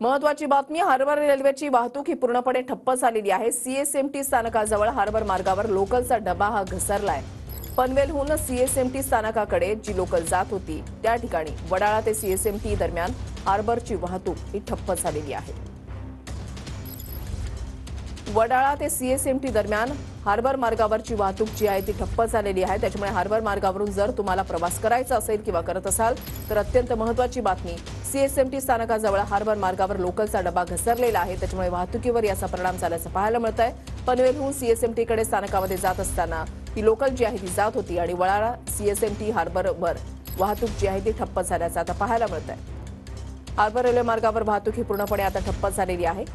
महत्वाची बातमी, हार्बर रेल्वेची वाहतूक ही पूर्णपणे ठप्प झालेली आहे। सीएसएमटी स्थानकाजवळ हार्बर मार्गावर लोकलचा डबा हा घसरलाय। पनवेलहून सीएसएमटी स्थानकाकडे जी लोकल जात होती त्या ठिकाणी वडाळा ते सीएसएमटी दरम्यान हार्बरची वाहतूक ही ठप्प झालेली आहे। वडाळा ते सीएसएमटी दरम्यान हार्बर मार्गावरची वाहतूक जी आहे ती ठप्प झालेली आहे। त्याच्यामुळे हार्बर मार्गावरून जर तुम्हाला प्रवास करायचा असेल किंवा करत असाल तर अत्यंत महत्त्वाची बातमी, सीएसएमटी स्थानकाजवळ हार्बर मार्गावर लोकलचा डबा घसरलेला आहे। त्याच्यामुळे वाहतुकीवर याचा परिणाम झाल्याचं पाहायला मिळतंय। पनवेलहून सीएसएमटीकडे स्थानकामध्ये जात असताना ही लोकल जी आहे ती जात होती आणि वडाळा सीएसएमटी हार्बरवर वाहतूक जी आहे ती ठप्प झाल्याचं आता पाहायला मिळतंय। हार्बर रेल्वे मार्गावर वाहतूक ही पूर्णपणे आता ठप्प झालेली आहे।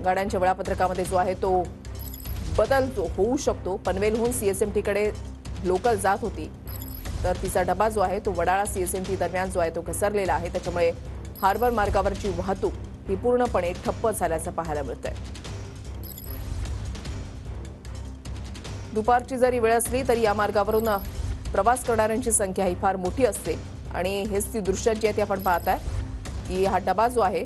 गाड्यांच्या वेळापत्रकामध्ये जो आहे तो बदल होऊ शकतो। पनवेलहून सीएसएमटीकडे लोकल जात होती तर तिचा डबा जो आहे तो वडाळा सीएसएमटी दरम्यान जो आहे तो घसरलेला आहे। त्याच्यामुळे हार्बर मार्गावरची वाहतूक ही पूर्णपणे ठप्प झाल्याचं पाहायला मिळतंय। दुपारची जरी वेळ असली तरी या मार्गावरून प्रवास करणाऱ्यांची संख्या ही फार मोठी असते आणि हेच ती दृश्य जी आहेत आपण पाहताय की हा डबा जो आहे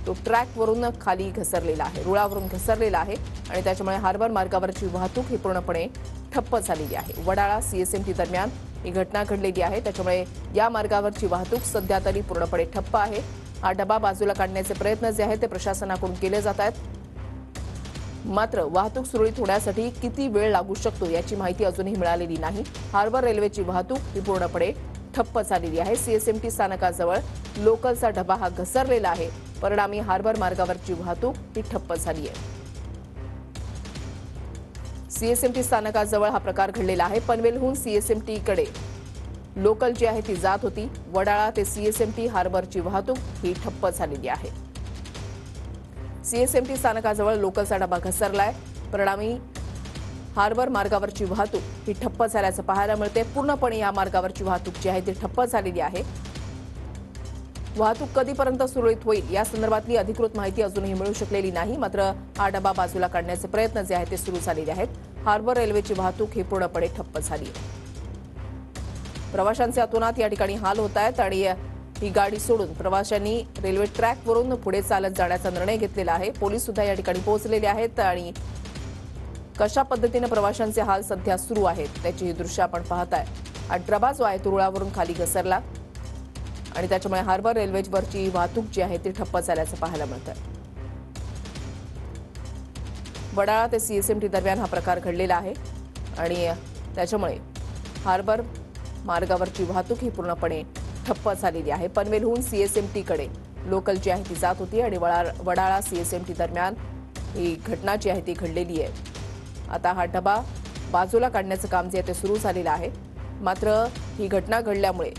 तो ट्रॅकवरून खाली घसरलेला आहे, रुळावरून घसरलेला आहे आणि त्याच्यामुळे हार्बर मार्गावरची वाहतूक ही पूर्णपणे ठप्प झालेली आहे। वडाळा सीएसएमटी दरम्यान ही घटना घडलेली आहे। त्याच्यामुळे या मार्गावरची वाहतूक सध्या तरी पूर्णपणे ठप्प आहे। हा डबा बाजूला काढण्याचे प्रयत्न जे आहेत ते प्रशासनाकडून केले जात आहेत। मात्र वाहतूक सुरळीत होण्यासाठी किती वेळ लागू शकतो याची माहिती अजूनही मिळालेली नाही। हार्बर रेल्वेची वाहतूक ही पूर्णपणे ठप्प झालेली आहे। सीएसएमटी स्थानकाजवळ लोकलचा डबा हा घसरलेला आहे। परिणामी हार्बर मार्गावरची वाहतूक ही ठप्प झाली आहे। सीएसएमटी स्थानकाजवळ हा प्रकार घडलेला आहे। पनवेलहून सीएसएमटीकडे लोकल जी आहे ती जात होती। वडाळा ते सीएसएमटी हार्बरची वाहतूक ही ठप्प झालेली आहे। सीएसएमटी स्थानकाजवळ लोकलचा डबा घसरलाय। परिणामी हार्बर मार्गावरची वाहतूक ही ठप्प झाल्याचं पाहायला मिळते। पूर्णपणे या मार्गावरची वाहतूक जी आहे ती ठप्प झालेली आहे। वाहतूक कधीपर्यंत सुरळीत होईल या संदर्भातली अधिकृत माहिती अजूनही मिळू शकलेली नाही। मात्र हा डबा बाजूला काढण्याचे प्रयत्न जे आहेत ते सुरू झालेले आहेत। हार्बर रेल्वेची वाहतूक ही पूर्णपणे ठप्प झाली आहे। प्रवाशांचे अतोनात या ठिकाणी हाल होत आहेत आणि ही गाडी सोडून प्रवाशांनी रेल्वे ट्रॅकवरून पुढे चालत जाण्याचा निर्णय घेतलेला आहे। पोलीस सुद्धा या ठिकाणी पोहोचलेले आहेत आणि कशा पद्धतीने प्रवाशांचे हाल सध्या सुरू आहेत त्याची ही दृश्य आपण पाहताय। हा डबा जो आहे तो रुळावरून खाली घसरला आणि त्याच्यामुळे हार्बर रेल्वेवरची वाहतूक जी आहे ती ठप्प झाल्याचं पाहायला मिळतंय। वडाळा ते सीएसएमटी दरम्यान हा प्रकार घडलेला आहे आणि त्याच्यामुळे हार्बर मार्गावरची वाहतूक ही पूर्णपणे ठप्प झालेली आहे। पनवेलहून सीएसएमटीकडे लोकल जी आहे ती जात होती आणि वडाळा सीएसएमटी दरम्यान ही घटना जी आहे ती घडलेली आहे। आता हा डबा बाजूला काढण्याचं काम जे आहे ते सुरू झालेलं आहे। मात्र ही घटना घडल्यामुळे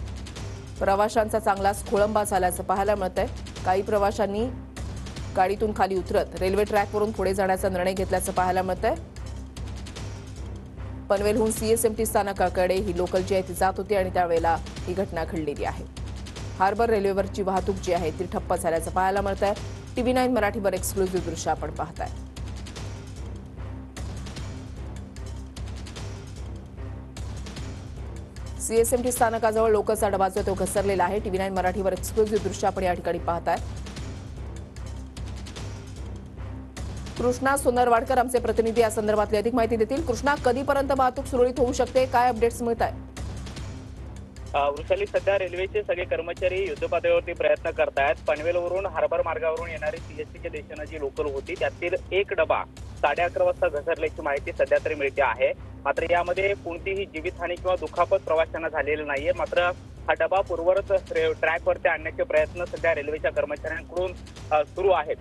प्रवाशांचा चांगलाच खोळंबा झाल्याचं पाहायला मिळतंय। काही प्रवाशांनी गाडीतून खाली उतरत रेल्वे ट्रॅकवरून पुढे जाण्याचा निर्णय घेतल्याचं पाहायला मिळतंय। पनवेलहून सीएसएमटी स्थानकाकडे ही लोकल जी आहे ती जात होती आणि त्यावेळेला ही घटना घडलेली आहे। हार्बर रेल्वेवरची वाहतूक जी आहे ती ठप्प झाल्याचं पाहायला मिळतंय। TV9 मराठीवर एक्सक्लुझिव्ह दृश्य आपण पाहताय। सीएसएमटी स्थानकाजवळ लोकलचा डबा जो तो घसरलेला आहे। TV9 मराठीवर एक्सक्लुझिव्ह दृश्य आपण या ठिकाणी पाहताय। कृष्णा सोनरवाडकर आमचे प्रतिनिधी या संदर्भातली अधिक माहिती देतील। कृष्णा, कधीपर्यंत वाहतूक सुरळीत होऊ शकते, काय अपडेट्स मिळत आहेत? वृषाली, सध्या रेल्वेचे सगळे कर्मचारी युद्धपातळीवरती प्रयत्न करतायत। पनवेलवरून हार्बर मार्गावरून येणारी सीएसटीच्या दिशेनं जी लोकल होती त्यातील एक डबा 11:30 वाजता घसरल्याची माहिती सध्या तरी मिळते आहे। मात्र यामध्ये कोणतीही जीवितहानी किंवा दुखापत प्रवाशांना झालेली नाहीये। मात्र हा डबा पूर्ववत ट्रॅकवरती आणण्याचे प्रयत्न सध्या रेल्वेच्या कर्मचाऱ्यांकडून सुरू आहेत।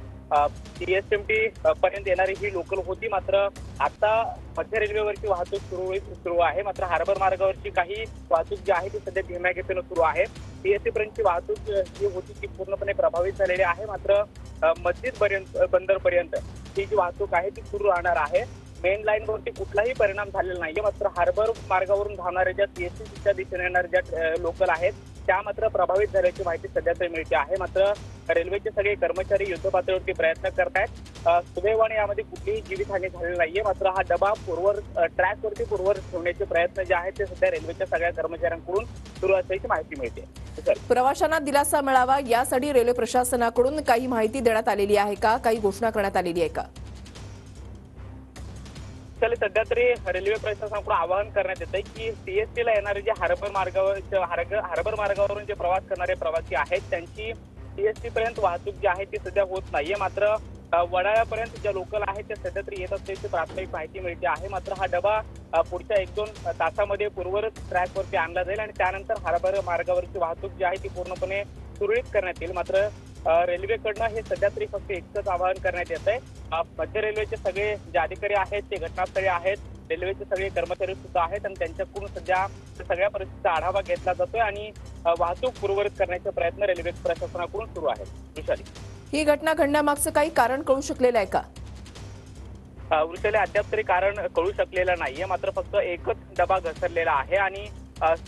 सीएसएमटी पर्यंत येणारी ही लोकल होती, मात्र आता मध्य रेल्वेवरची वाहतूक सुरू आहे। मात्र हार्बर मार्गावरची काही वाहतूक जी आहे ती सध्या धीम्या गतीने सुरू आहे। सीएसटी पर्यंतची वाहतूक जी होती ती पूर्णपणे प्रभावित झालेली आहे। मात्र मस्जिद बंदर पर्यंत ही जी वाहतूक आहे ती सुरू राहणार आहे। मेन लाईनवरती कुठलाही परिणाम झालेला नाहीये। मात्र हार्बर मार्गावरून धावणाऱ्या ज्या सीएसटीच्या दिशेने येणाऱ्या ज्या लोकल आहेत त्या मात्र प्रभावित झाल्याची माहिती सध्या तरी मिळते आहे। मात्र रेल्वेचे सगळे कर्मचारी युद्धपातळीवरती प्रयत्न करतायत। सुदैवाने यामध्ये कुठलीही जीवितहानी झालेली नाहीये, मात्र हा डबा ट्रॅकवरती पूर्ववत ठेवण्याचे प्रयत्न जे आहेत ते सध्या रेल्वेच्या सगळ्या कर्मचाऱ्यांकडून सुरू असल्याची माहिती मिळते। प्रवाशांना दिलासा मिळावा यासाठी रेल्वे प्रशासनाकडून काही माहिती देण्यात आलेली आहे का, काही घोषणा करण्यात आलेली आहे का? सध्या तरी रेल्वे प्रशासनाकडून आवाहन करण्यात येत आहे की सीएसटीला येणारे जे हार्बर मार्गावरून जे प्रवास करणारे प्रवासी आहेत त्यांची सीएसटी पर्यंत वाहतूक जी आहे ती सध्या होत नाहीये, मात्र वडाळ्यापर्यंत ज्या लोकल आहेत त्या सध्या तरी येत असल्याची प्राथमिक माहिती मिळते आहे। मात्र हा डबा पुढच्या 1-2 तासामध्ये पूर्ववत ट्रॅकवरती आणला जाईल आणि त्यानंतर हार्बर मार्गावरची वाहतूक जी आहे ती पूर्णपणे सुरळीत करण्यात येईल। मात्र रेल्वेकडनं हे सध्या तरी फक्त एकच आवाहन करण्यात येत आहे। मध्य रेल्वेचे सगळे जे अधिकारी आहेत ते घटनास्थळी आहेत, रेल्वेचे सगळे कर्मचारी सुद्धा आहेत आणि त्यांच्याकडून सध्या सगळ्या परिस्थितीचा आढावा घेतला जातोय आणि वाहतूक पूर्ववत करण्याचे प्रयत्न रेल्वे प्रशासनाकडून सुरू आहेत। वृषाली, ही घटना घडण्यामागचं काही कारण कळू शकलेलं आहे का? वृषाली, अद्याप तरी कारण कळू शकलेलं नाहीये, मात्र फक्त एकच डबा घसरलेला आहे आणि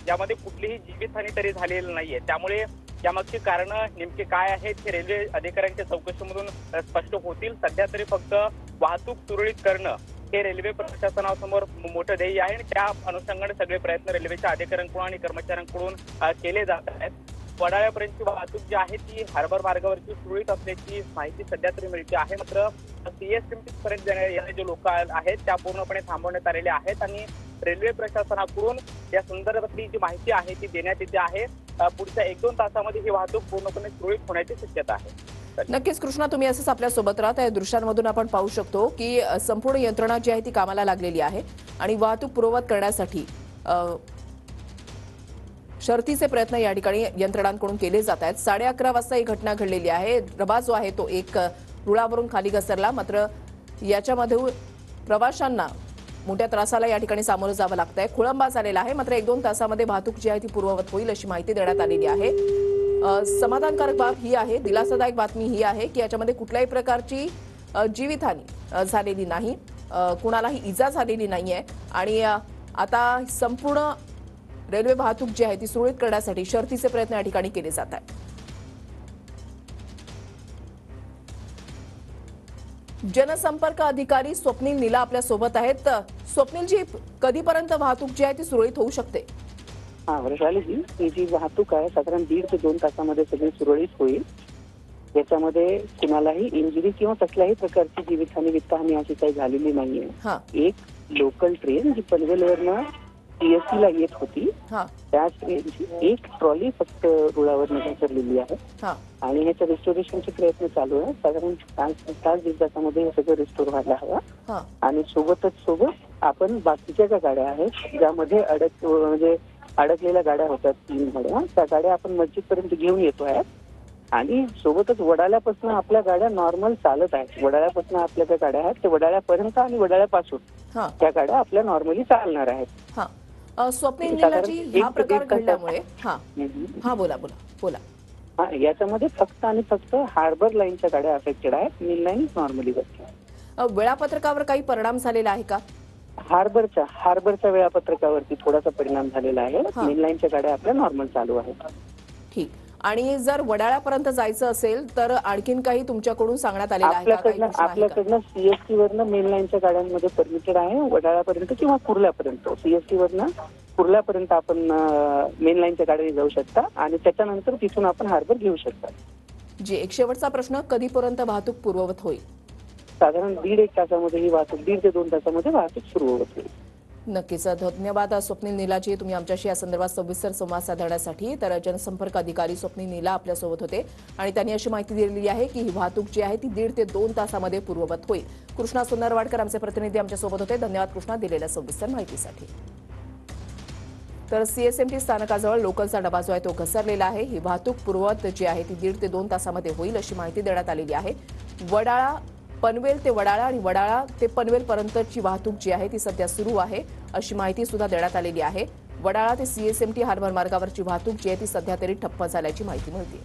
यामध्ये कुठलीही जीवितहानी तरी झालेली नाहीये। त्यामुळे यामागची कारणं नेमके काय आहेत हे रेल्वे अधिकाऱ्यांच्या चौकशीमधून स्पष्ट होतील। सध्या तरी फक्त वाहतूक सुरळीत करणं हे रेल्वे प्रशासनासमोर मोठं ध्येय आहे आणि त्या अनुषंगाने सगळे प्रयत्न रेल्वेच्या अधिकाऱ्यांकडून आणि कर्मचाऱ्यांकडून केले जात आहेत। वडाळ्यापर्यंतची वाहतूक जी आहे ती हार्बर मार्गावरची सुरळीत असल्याची माहिती सध्या तरी मिळते आहे, मात्र सीएसएमटी पर्यंत येणारे जे लोक आहेत त्या पूर्णपणे थांबवण्यात आलेले आहेत आणि रेल्वे प्रशासनाकडून या संदर्भातली जी माहिती आहे ती देण्यात येते आहे। पुढच्या 1-2 तासामध्ये ही वाहतूक पूर्णपणे सुरळीत होण्याची शक्यता आहे। नक्कीच कृष्णा, तुम्ही असंच आपल्या सोबत राहता। या दृश्यांमधून आपण पाहू शकतो की संपूर्ण यंत्रणा जी आहे ती कामाला लागलेली आहे आणि वाहतूक पूर्ववत करण्यासाठी शर्थीचे प्रयत्न या ठिकाणी यंत्रणांकडून केले जात आहेत। 11:30 वाजता ही घटना घडलेली आहे। डबा जो आहे तो एक रुळावरून खाली घसरला, मात्र याच्यामध्ये प्रवाशांना मोठ्या त्रासाला या ठिकाणी सामोरं जावं लागतंय। खोळंबा झालेला आहे, मात्र 1-2 तासामध्ये वाहतूक जी आहे ती पूर्ववत होईल अशी माहिती देण्यात आलेली आहे। समाधानकारक बाब ही आहे, दिलासादायक बातमी ही आहे की याच्यामध्ये कुठल्याही प्रकारची जीवितहानी झालेली नाही, कुणालाही इजा झालेली नाहीये आणि आता संपूर्ण रेल्वे वाहतूक जी आहे ती सुरळीत करण्यासाठी शर्थीचे प्रयत्न या ठिकाणी केले जात आहेत। जनसंपर्क अधिकारी स्वप्नील नीला आपल्या सोबत आहेत। स्वप्नीलजी, कधीपर्यंत वाहतूक जी आहे ती सुरळीत होऊ शकते? वृषालीजी, ही जी वाहतूक आहे साधारण 1.5 ते 2 तासामध्ये सगळी सुरळीत होईल। याच्यामध्ये कुणालाही इंजुरी किंवा कसल्याही प्रकारची जीवितहानी वित्तहानी अशी काही झालेली नाहीये। एक लोकल ट्रेन जी पनवेलवरनं सीएसटीला येत होती त्या ट्रेनची एक ट्रॉली फक्त रुळावर घसरलेली आहे आणि ह्याच्या रिस्टोरेशनचे प्रयत्न चालू आहे। साधारण 5-10 तासामध्ये हे सगळं रिस्टोर व्हायला हवं आणि सोबत आपण बाकीच्या ज्या गाड्या आहेत ज्यामध्ये अडकलेल्या गाड्या होत्या 3 गाड्या, त्या गाड्या आपण मस्जिद पर्यंत घेऊन येतो आहे आणि सोबतच वडाळ्यापासून आपल्या गाड्या नॉर्मल चालत आहेत। वडाळ्यापासून आपल्या ज्या गाड्या आहेत ते वडाळ्यापर्यंत आणि वडाळ्यापासून त्या गाड्या आपल्या नॉर्मली चालणार आहेत। स्वप्नील नीलाजी, हा प्रकार घडल्यामुळे बोला याच्यामध्ये फक्त आणि फक्त हार्बर लाईनच्या गाड्या अफेक्टेड आहेत, मेन लाईन नॉर्मली बसल्या। वेळापत्रकावर काही परिणाम झालेला आहे का? हार्बरच्या वेळापत्रकावरती थोडासा परिणाम झालेला आहे। मेन लाईनच्या गाड्या आपल्या नॉर्मल चालू आहेत। ठीक, आणि जर वडाळ्यापर्यंत जायचं असेल तर आणखीन काही तुमच्याकडून सांगण्यात आलेलं आहे का? आपल्याकडनं सीएसटी वरनं मेन लाईनच्या गाड्यांमध्ये परमिटेड आहे वडाळ्यापर्यंत किंवा कुर्ल्यापर्यंत। सीएसटी वरनं कुर्ल्यापर्यंत आपण मेन लाईनच्या गाड्या जाऊ शकता आणि त्याच्यानंतर तिथून आपण हार्बर घेऊ शकता। जी, एक शेवटचा प्रश्न, कधीपर्यंत वाहतूक पूर्ववत होईल? साधारण 1.5 तासामध्ये ही वाहतूक 1.5 ते 2 तासामध्ये वाहतूक सुरू होईल। नक्कीच, धन्यवाद स्वप्नील नीलाजी, तुम्ही आमच्याशी या संदर्भात सविस्तर संवाद साधण्यासाठी। तर जनसंपर्क अधिकारी स्वप्नील नीला आपल्यासोबत होते आणि त्यांनी अशी माहिती दिलेली आहे की ही वाहतूक जी आहे ती 1.5 ते 2 तासामध्ये पूर्ववत होईल। कृष्णा सुंदरवाडकर आमचे प्रतिनिधी आमच्यासोबत होते। धन्यवाद कृष्णा, दिलेल्या सविस्तर माहितीसाठी। तर सीएसएमटी स्थानकाजवळ लोकलचा डबा जो आहे तो घसरलेला आहे। ही वाहतूक पूर्ववत जी आहे ती 1.5 ते 2 तासामध्ये होईल अशी माहिती देण्यात आलेली आहे। पनवेल ते वडाळा आणि वडाळा ते पनवेल पर्यंतची वाहतूक जी आहे ती सध्या सुरू आहे अशी माहिती सुद्धा देण्यात आलेली आहे। वडाळा ते सीएसएमटी हार्बर मार्गावरची वाहतूक जी आहे ती सध्या तरी ठप्प झाल्याची माहिती मिळते।